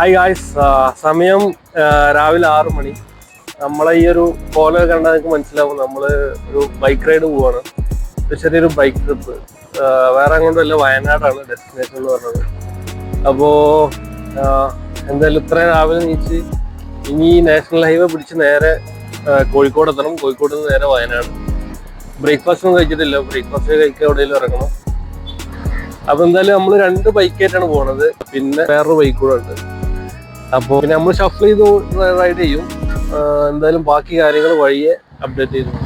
Hi guys, സമയം രാവിലെ 6 മണി. നമ്മളെ ഈ ഒരു കോല കണ്ടാൽ നിങ്ങൾക്ക് മനസ്സിലാവും നമ്മൾ ഒരു ബൈക്ക് റൈഡ് പോവാണ്. ചെറിയൊരു ബൈക്ക് ട്രിപ്പ്. വേറെ അങ്ങോട്ടല്ല, വയനാടാണ് ഡെസ്റ്റിനേഷൻ എന്ന് പറഞ്ഞത്. അപ്പോൾ എന്തായാലും ഇത്ര രാവിലെ നീച്ച് ഇനി നാഷണൽ ഹൈവേ പിടിച്ച് നേരെ കോഴിക്കോട് എത്തണം. കോഴിക്കോട് നിന്ന് നേരെ വയനാട്. ബ്രേക്ക്ഫാസ്റ്റ് ഒന്നും കഴിച്ചിട്ടില്ല. ബ്രേക്ക്ഫാസ്റ്റ് കഴിക്കാൻ എവിടെയെങ്കിലും ഇറങ്ങണം. അപ്പൊ എന്തായാലും നമ്മൾ 2 ബൈക്കായിട്ടാണ് പോണത്. പിന്നെ വേറൊരു ബൈക്ക് കൂടെ ഉണ്ട്. അപ്പോൾ പിന്നെ നമ്മൾ ഷഫിൾ ചെയ്ത് റൈഡ് ചെയ്യും. എന്തായാലും ബാക്കി കാര്യങ്ങൾ വഴിയെ അപ്ഡേറ്റ് ചെയ്തു.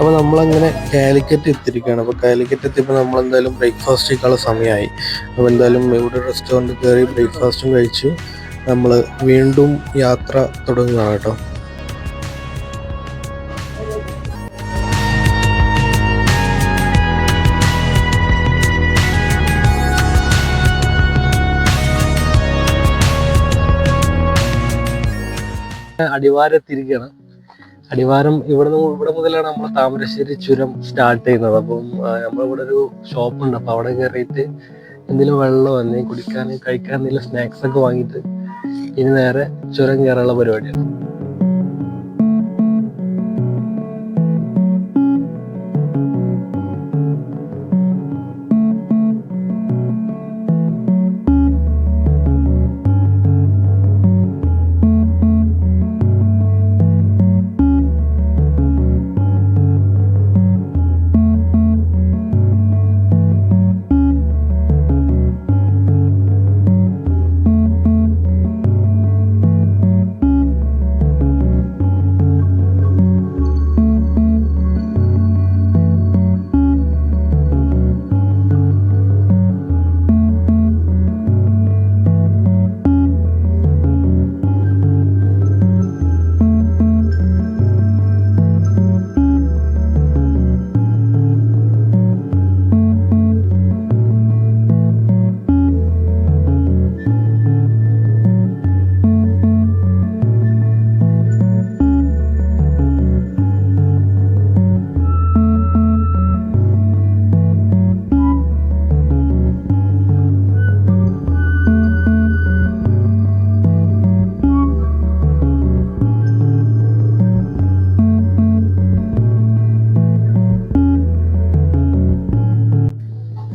അപ്പോൾ നമ്മളങ്ങനെ കാലിക്കറ്റ് എത്തിയിരിക്കുകയാണ്. അപ്പോൾ കാലിക്കറ്റ് എത്തിയപ്പോൾ നമ്മളെന്തായാലും ബ്രേക്ക്ഫാസ്റ്റ് കഴിക്കാനുള്ള സമയമായി. അപ്പോൾ എന്തായാലും ഇവിടെ റെസ്റ്റോറൻറ്റ് കയറി ബ്രേക്ക്ഫാസ്റ്റും കഴിച്ചു നമ്മൾ വീണ്ടും യാത്ര തുടങ്ങുകയാണ് കേട്ടോ. അടിവാരത്തിരിക്കുകയാണ്. അടിവാരം ഇവിടെ മുതലാണ് നമ്മൾ താമരശ്ശേരി ചുരം സ്റ്റാർട്ട് ചെയ്യുന്നത്. അപ്പം നമ്മളിവിടെ ഒരു ഷോപ്പുണ്ട്. അപ്പോൾ അവിടെ കയറിയിട്ട് എന്തെങ്കിലും വെള്ളം എന്തെങ്കിലും കുടിക്കാൻ കഴിക്കാൻ എന്തെങ്കിലും സ്നാക്സ് ഒക്കെ വാങ്ങിയിട്ട് ഇനി നേരെ ചുരം കയറാനുള്ള പരിപാടിയാണ്.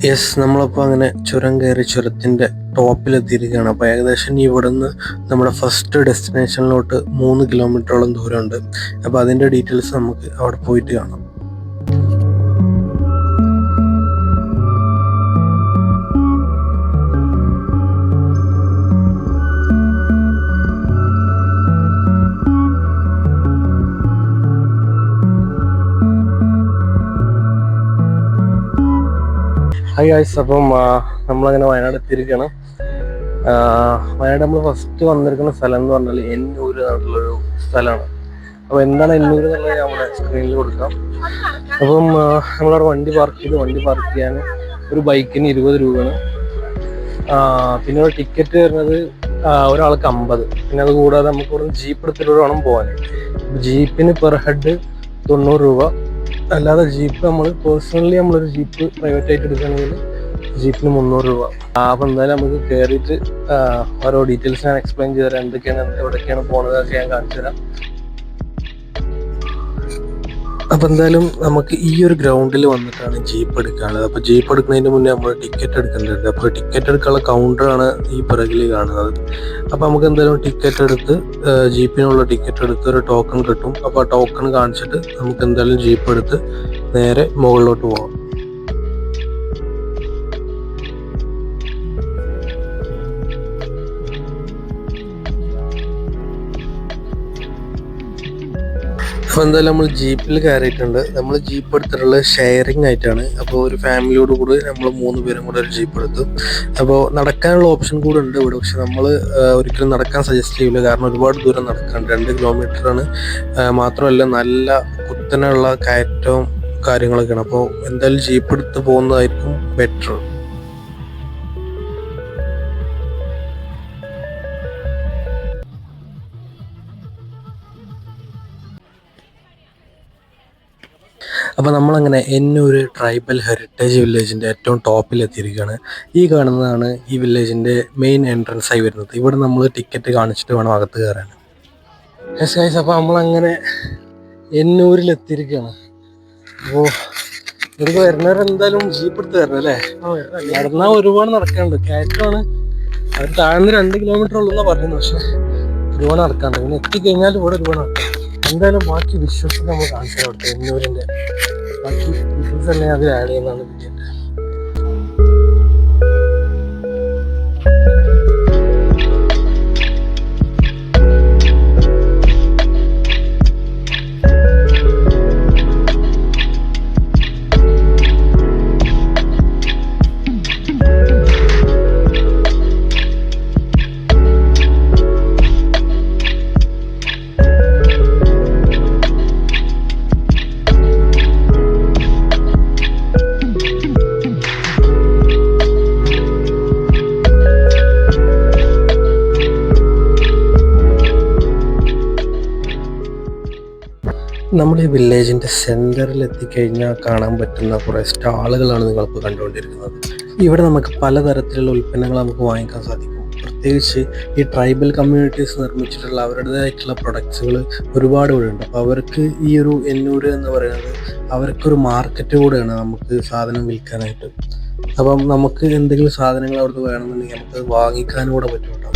യെസ്, നമ്മളപ്പോൾ അങ്ങനെ ചുരം കയറി ചുരത്തിൻ്റെ ടോപ്പിലെത്തിയിരിക്കുകയാണ്. അപ്പോൾ ഏകദേശം ഇവിടെ നിന്ന് നമ്മുടെ ഫസ്റ്റ് ഡെസ്റ്റിനേഷനിലോട്ട് 3 കിലോമീറ്ററോളം ദൂരമുണ്ട്. അപ്പോൾ അതിൻ്റെ ഡീറ്റെയിൽസ് നമുക്ക് അവിടെ പോയിട്ട് കാണാം. ഹായ് ഗായ്സ്, അപ്പം നമ്മളങ്ങനെ വയനാട് എത്തിയിരിക്കുകയാണ്. വയനാട് നമ്മൾ ഫസ്റ്റ് വന്നിരിക്കുന്ന സ്ഥലം എന്ന് പറഞ്ഞാൽ എന്നൂർ എന്നുള്ളൊരു സ്ഥലമാണ്. അപ്പോൾ എന്താണ് എന്നൂർ എന്നുള്ളത് നമ്മുടെ സ്ക്രീനിൽ കൊടുക്കാം. അപ്പം നമ്മളവിടെ വണ്ടി പാർക്ക് ചെയ്യാൻ ഒരു ബൈക്കിന് 20 രൂപയാണ്. പിന്നെ ഒരു ടിക്കറ്റ് വരുന്നത് ഒരാൾക്ക് 50. പിന്നെ അത് കൂടാതെ നമുക്ക് ഇവിടെ ജീപ്പ് എടുത്തിട്ട് വേണം പോകാൻ. ജീപ്പിന് പെർ ഹെഡ് 90 രൂപ. അല്ലാതെ ജീപ്പ് നമ്മൾ പേഴ്സണലി നമ്മളൊരു ജീപ്പ് പ്രൈവറ്റ് ആയിട്ട് എടുക്കുകയാണെങ്കിൽ ജീപ്പിന് 300 രൂപ. അപ്പം എന്തായാലും നമുക്ക് കയറിയിട്ട് ഓരോ ഡീറ്റെയിൽസ് ഞാൻ എക്സ്പ്ലെയിൻ ചെയ്ത് തരാം. എവിടേക്കാണ് പോകുന്നതൊക്കെ ഞാൻ കാണിച്ചു തരാം. അപ്പം എന്തായാലും നമുക്ക് ഈ ഒരു ഗ്രൗണ്ടിൽ വന്നിട്ടാണ് ജീപ്പ് എടുക്കാനുള്ളത്. അപ്പോൾ ജീപ്പ് എടുക്കുന്നതിന് മുന്നേ നമ്മൾ ടിക്കറ്റ് എടുക്കേണ്ടതുണ്ട്. അപ്പോൾ ടിക്കറ്റ് എടുക്കാനുള്ള കൗണ്ടറാണ് ഈ പിറകിൽ കാണുന്നത്. അപ്പോൾ നമുക്ക് എന്തായാലും ടിക്കറ്റ് എടുത്ത് ജീപ്പിനുള്ള ടിക്കറ്റ് എടുത്ത് ഒരു ടോക്കൺ കിട്ടും. അപ്പോൾ ആ ടോക്കൺ കാണിച്ചിട്ട് നമുക്ക് എന്തായാലും ജീപ്പ് എടുത്ത് നേരെ മുകളിലോട്ട് പോകാം. അപ്പോൾ എന്തായാലും നമ്മൾ ജീപ്പിൽ കയറിയിട്ടുണ്ട്. നമ്മൾ ജീപ്പ് എടുത്തിട്ടുള്ളത് ഷെയറിംഗ് ആയിട്ടാണ്. അപ്പോൾ ഒരു ഫാമിലിയോട് കൂടി നമ്മൾ 3 പേരും കൂടെ ഒരു ജീപ്പ് എടുത്തു. അപ്പോൾ നടക്കാനുള്ള ഓപ്ഷൻ കൂടെ ഉണ്ട് ഇവിടെ. പക്ഷെ നമ്മൾ ഒരിക്കലും നടക്കാൻ സജസ്റ്റ് ചെയ്യില്ല, കാരണം ഒരുപാട് ദൂരം നടക്കാണ്ട് 2 കിലോമീറ്ററാണ്. മാത്രമല്ല നല്ല കുത്തനെയുള്ള കയറ്റവും കാര്യങ്ങളൊക്കെയാണ്. അപ്പോൾ എന്തായാലും ജീപ്പ് എടുത്ത് പോകുന്നതായിരിക്കും ബെറ്റർ. അപ്പോൾ നമ്മളങ്ങനെ എന്നൂർ ട്രൈബൽ ഹെറിറ്റേജ് വില്ലേജിൻ്റെ ഏറ്റവും ടോപ്പിലെത്തിയിരിക്കുകയാണ്. ഈ കാണുന്നതാണ് ഈ വില്ലേജിൻ്റെ മെയിൻ എൻട്രൻസ് ആയി വരുന്നത്. ഇവിടെ നമ്മൾ ടിക്കറ്റ് കാണിച്ചിട്ട് വേണം അകത്ത് കയറാൻ. യെസ് ഗൈസ്, അപ്പോൾ നമ്മളങ്ങനെ എന്നൂരിലെത്തിയിരിക്കുകയാണ്. അപ്പോൾ ഇവിടേക്ക് വരുന്നവരെന്തായാലും ജീപ്പ് എടുത്ത് തരണം അല്ലേ? നടന്നാൽ ഒരുപാട് നടക്കാനുണ്ട്, കയറ്റമാണ്. അവർ താഴ്ന്ന് 2 കിലോമീറ്റർ ഉള്ളൂന്നാണ് പറയുന്നത്. പക്ഷെ ഒരുപാട് നടക്കാണ്ട്. പിന്നെ എത്തിക്കഴിഞ്ഞാൽ ഇവിടെ ഒരുപാട് നടക്കാം. എന്തായാലും ബാക്കി വിശ്വസിച്ച് നമ്മൾ കാണിച്ചു തരാം. അവിടുത്തെ എന്നൂരിൻ്റെ ബാക്കി ഡീറ്റെയിൽസ് തന്നെ അതിൽ ആഡ് ചെയ്യുന്നതാണ് വീഡിയോൻ്റെ. നമ്മുടെ ഈ വില്ലേജിൻ്റെ സെൻറ്ററിൽ എത്തിക്കഴിഞ്ഞാൽ കാണാൻ പറ്റുന്ന കുറേ സ്റ്റാളുകളാണ് നിങ്ങളിപ്പോൾ കണ്ടുകൊണ്ടിരിക്കുന്നത്. ഇവിടെ നമുക്ക് പലതരത്തിലുള്ള ഉൽപ്പന്നങ്ങൾ നമുക്ക് വാങ്ങിക്കാൻ സാധിക്കും. പ്രത്യേകിച്ച് ഈ ട്രൈബൽ കമ്മ്യൂണിറ്റീസ് നിർമ്മിച്ചിട്ടുള്ള അവരുടേതായിട്ടുള്ള പ്രൊഡക്ട്സുകൾ ഒരുപാട് ഇവിടെ ഉണ്ട്. അപ്പോൾ അവർക്ക് ഈ ഒരു എന്നൂർ എന്ന് പറയുന്നത് അവർക്കൊരു മാർക്കറ്റ് കൂടെയാണ് നമുക്ക് സാധനം വിൽക്കാനായിട്ട്. അപ്പം നമുക്ക് എന്തെങ്കിലും സാധനങ്ങൾ അവിടുന്ന് വേണമെന്നുണ്ടെങ്കിൽ നമുക്ക് വാങ്ങിക്കാനും കൂടെ പറ്റും കേട്ടോ.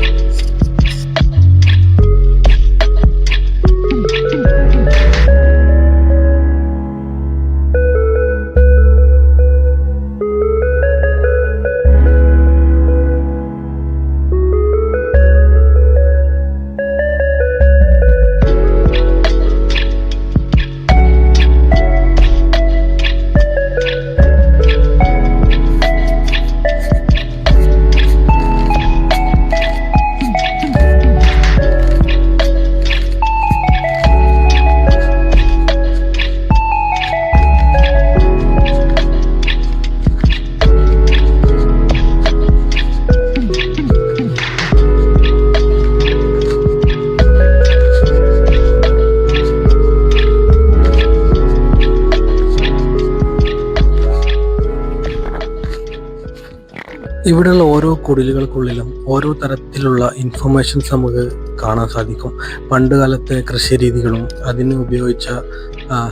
ഇവിടെയുള്ള ഓരോ കുടിലുകൾക്കുള്ളിലും ഓരോ തരത്തിലുള്ള ഇൻഫർമേഷൻസ് നമുക്ക് കാണാൻ സാധിക്കും. പണ്ട് കാലത്തെ കൃഷി രീതികളും അതിന് ഉപയോഗിച്ച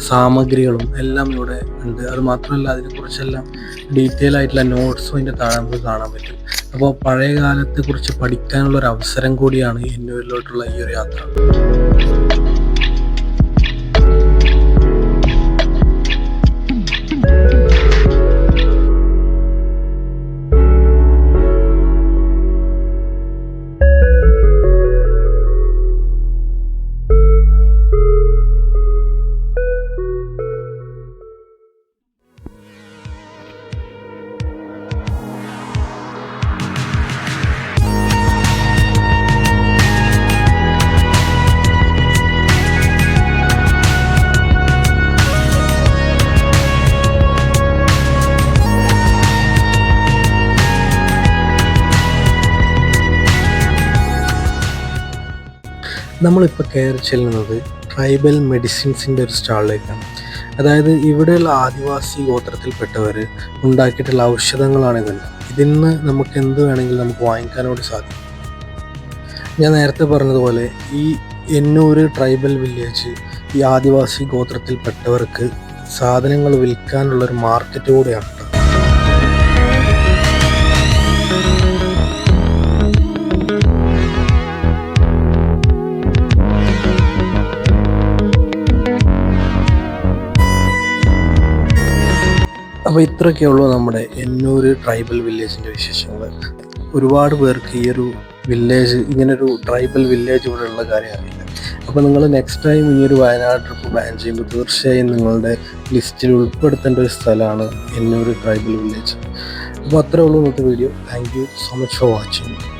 സാമഗ്രികളും എല്ലാം ഇവിടെ ഉണ്ട്. അത് മാത്രമല്ല അതിനെക്കുറിച്ചെല്ലാം ഡീറ്റെയിൽ ആയിട്ടുള്ള നോട്ട്സും അതിൻ്റെ താഴെ നമുക്ക് കാണാൻ പറ്റും. അപ്പോൾ പഴയ കാലത്തെക്കുറിച്ച് പഠിക്കാനുള്ള ഒരു അവസരം കൂടിയാണ് എന്നൂരിലോട്ടുള്ള ഈ ഒരു യാത്ര. നമ്മളിപ്പോൾ കയറി ചെല്ലുന്നത് ട്രൈബൽ മെഡിസിൻസിൻ്റെ ഒരു സ്റ്റാളിലേക്കാണ്. അതായത് ഇവിടെയുള്ള ആദിവാസി ഗോത്രത്തിൽപ്പെട്ടവർ ഉണ്ടാക്കിയിട്ടുള്ള ഔഷധങ്ങളാണ് ഇതെല്ലാം. ഇതിന്ന് നമുക്ക് എന്ത് വേണമെങ്കിലും നമുക്ക് വാങ്ങിക്കാനോട് സാധിക്കും. ഞാൻ നേരത്തെ പറഞ്ഞതുപോലെ ഈ എന്നൂർ ട്രൈബൽ വില്ലേജ് ഈ ആദിവാസി ഗോത്രത്തിൽപ്പെട്ടവർക്ക് സാധനങ്ങൾ വിൽക്കാനുള്ളൊരു മാർക്കറ്റ് കൂടെയാണ്. അപ്പോൾ ഇത്രയൊക്കെയുള്ളൂ നമ്മുടെ എന്നൂർ ട്രൈബൽ വില്ലേജിൻ്റെ വിശേഷങ്ങൾ. ഒരുപാട് പേർക്ക് ഈ ഒരു വില്ലേജ്, ഇങ്ങനൊരു ട്രൈബൽ വില്ലേജ് ഇവിടെ ഉള്ള കാര്യം അറിയില്ല. അപ്പോൾ നിങ്ങൾ നെക്സ്റ്റ് ടൈം ഈ ഒരു വയനാട് ട്രിപ്പ് പ്ലാൻ ചെയ്യുമ്പോൾ തീർച്ചയായും നിങ്ങളുടെ ലിസ്റ്റിൽ ഉൾപ്പെടുത്തേണ്ട ഒരു സ്ഥലമാണ് എന്നൂർ ട്രൈബൽ വില്ലേജ്. അപ്പോൾ അത്രേ ഉള്ളൂ ഇന്നത്തെ video. Thank you so much for watching.